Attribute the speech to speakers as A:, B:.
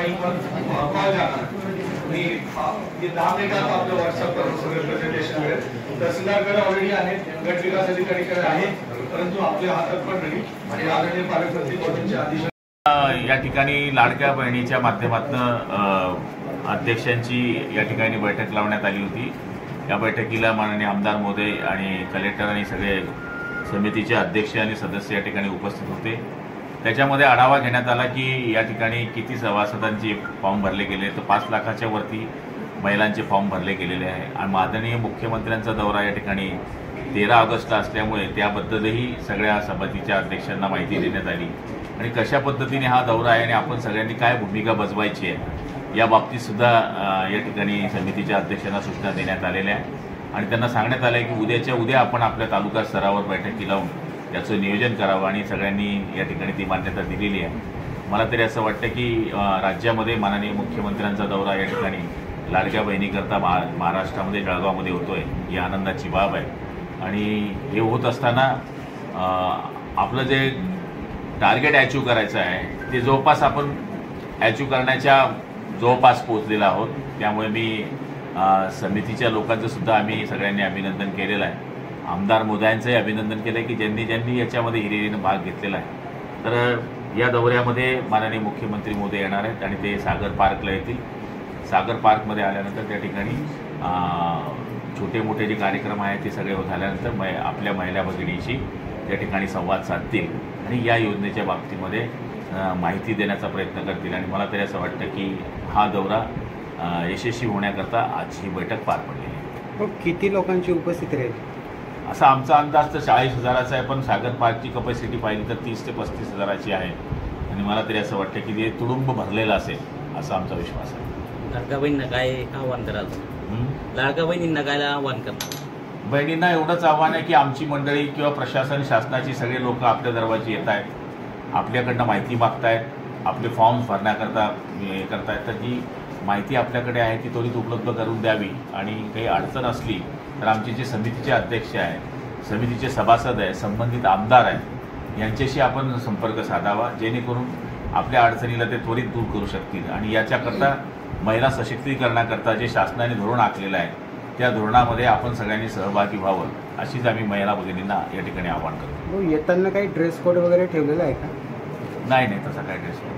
A: ठिकाणी पण कॉल जाणार आणि 10 मिनिटात आपलं व्हॉट्सअपवर सगळं प्रेझेंटेशन मिळेल। तहसीलदारकडे ऑलरेडी आहे, गट विकास अधिकारीकडे आहे, परंतु आपल्या हातात पण नाही आणि आदरणीय पालकमंत्री महोदयांच्या आदेश
B: या ठिकाणी लाडक्या बहिणीच्या माध्यमातून अध्यक्षांची या ठिकाणी बैठक लावण्यात आली होती। या बैठकीला माननीय आमदार महोदय आणि कलेक्टर आणि सगळे समितीचे अध्यक्ष आणि सदस्य या ठिकाणी उपस्थित होते। त्याच्यामध्ये आढावा घेण्यात आला की या ठिकाणी किती सभासदांचे फॉर्म भरले गेले, तर 5 लाखाच्या वरती महिलांचे फॉर्म भरले गेलेले आहे आणि माननीय मुख्यमंत्र्यांचा दौरा या ठिकाणी 13 ऑगस्टला असल्यामुळे त्याबद्दलही सगळ्या समितीच्या अध्यक्षांना माहिती देण्यात आली आणि कशा पद्धतीने हा दौरा आहे आणि आपण सगळ्यांनी काय भूमिका बजवायची आहे या बाबतीत सुद्धा या ठिकाणी समितीच्या अध्यक्षांना सूचना देण्यात आलेल्या आहे आणि त्यांना सांगण्यात आलं आहे की उद्याच्या उद्या आपण आपल्या तालुका स्तरावर बैठकी लावून त्याचं नियोजन करावं आणि सगळ्यांनी या ठिकाणी ती मान्यता दिलेली आहे। मला तरी असं वाटतं की राज्यामध्ये माननीय मुख्यमंत्र्यांचा दौरा या ठिकाणी लाडक्या बहिणीकरता महाराष्ट्रामध्ये जळगावमध्ये होतोय ही आनंदाची बाब आहे आणि हे होत असताना आपलं जे टार्गेट अचीव करायचं आहे ते जवळपास आपण अचीव करण्याच्या जवळपास पोहोचलेलो आहोत। त्यामुळे मी समितीच्या लोकांचं सुद्धा आम्ही सगळ्यांनी अभिनंदन केलेलं आहे। आमदार महोदयांचंही अभिनंदन केलं आहे की ज्यांनी याच्यामध्ये हिरिरीनं भाग घेतलेला आहे। तर या दौऱ्यामध्ये माननीय मुख्यमंत्री महोदय येणार आहेत आणि ते सागर पार्कला येतील। सागर पार्कमध्ये आल्यानंतर त्या ठिकाणी छोटे मोठे जे कार्यक्रम आहेत ते सगळे झाल्यानंतर आपल्या महिला भगिनीशी त्या ठिकाणी संवाद साधतील आणि या योजनेच्या बाबतीमध्ये माहिती देण्याचा प्रयत्न करतील आणि मला तरी असं वाटतं की हा दौरा यशस्वी होण्याकरता आज ही बैठक पार पडली आहे।
C: किती लोकांची उपस्थिती राहील
B: असा आमचा अंदाज तर 40,000चा आहे, पण सागर पार्कची कपॅसिटी पाहिली तर 30 ते 35,000ची आहे आणि मला तरी असं वाटतं की ते तुडुंब भरलेलं असेल असा आमचा विश्वास आहे।
D: लाडक्या बहिणींना काय आव्हान कराल? लाडक्या बहिणींना काय आव्हान करतात?
B: बहिणींना एवढंच आव्हान आहे की आमची मंडळी किंवा प्रशासन शासनाची सगळे लोक आपल्या दरवाजी येत आहेत, आपल्याकडनं माहिती मागतायत, आपले फॉर्म्स भरण्याकरता हे करतायत, तर जी माहिती आपल्याकडे आहे ती त्वरित उपलब्ध करून द्यावी आणि काही अडचण असली तर आमचे जे समितीचे अध्यक्ष आहेत, समितीचे सभासद आहेत, संबंधित आमदार आहेत यांच्याशी आपण संपर्क साधावा जेणेकरून आपल्या अडचणीला ते त्वरित दूर करू शकतील आणि याच्याकरता महिला सशक्तीकरणाकरता जे शासनाने धोरण आखलेलं आहे त्या धोरणामध्ये आपण सगळ्यांनी सहभागी व्हावं अशीच आम्ही महिला भगिनींना या ठिकाणी आवाहन करतो।
C: येताना काही ड्रेस कोड वगैरे ठेवलेला आहे का?
B: नाही, तसा काही ड्रेस कोड